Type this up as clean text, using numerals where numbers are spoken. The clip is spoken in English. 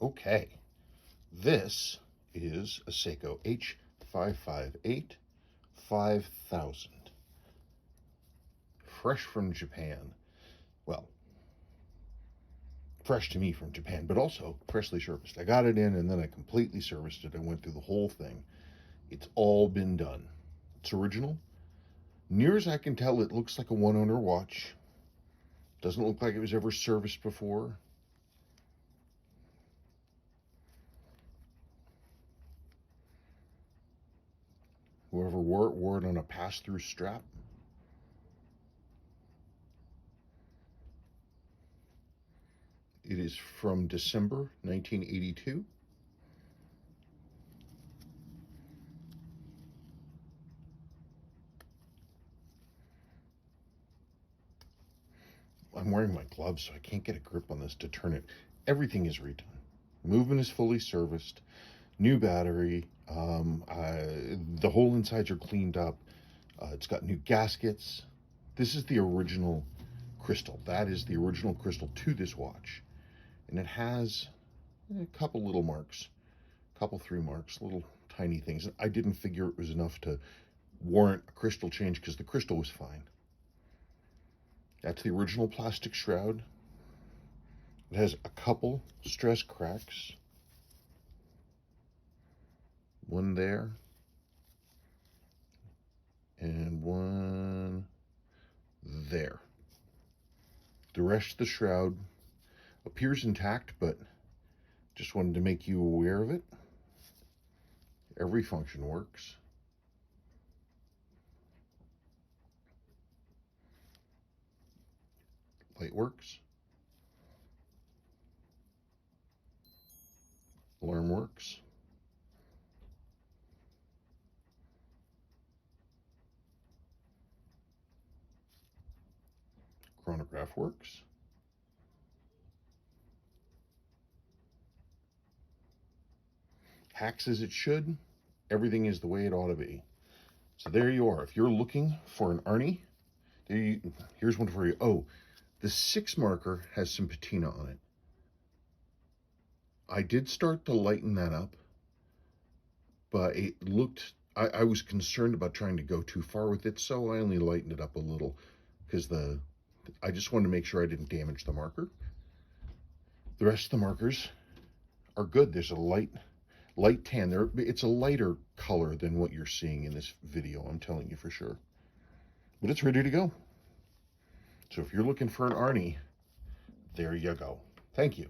Okay, this is a Seiko H558-5000. Fresh from Japan. Well, fresh to me from Japan, but also freshly serviced. I got it in and then I completely serviced it. I went through the whole thing. It's all been done. It's original. Near as I can tell, it looks like a one-owner watch. Doesn't look like it was ever serviced before. Whoever wore it on a pass-through strap. It is from December 1982. I'm wearing my gloves, so I can't get a grip on this to turn it. Everything is redone. Movement is fully serviced. New battery. The whole insides are cleaned up. It's got new gaskets. This is the original crystal. That is the original crystal to this watch. And it has a couple little marks, three marks, little tiny things. I didn't figure it was enough to warrant a crystal change because the crystal was fine. That's the original plastic shroud. It has a couple stress cracks. One there. And one there. The rest of the shroud appears intact, but just wanted to make you aware of it. Every function works. Light works. Alarm works. Chronograph works. Hacks as it should. Everything is the way it ought to be. So there you are. If you're looking for an Arnie, here's one for you. Oh, the 6 marker has some patina on it. I did start to lighten that up, but it looked, I was concerned about trying to go too far with it, so I only lightened it up a little because I just wanted to make sure I didn't damage the marker. The rest of the markers are good. There's a light tan. It's a lighter color than what you're seeing in this video, I'm telling you for sure. But it's ready to go. So if you're looking for an Arnie, there you go. Thank you.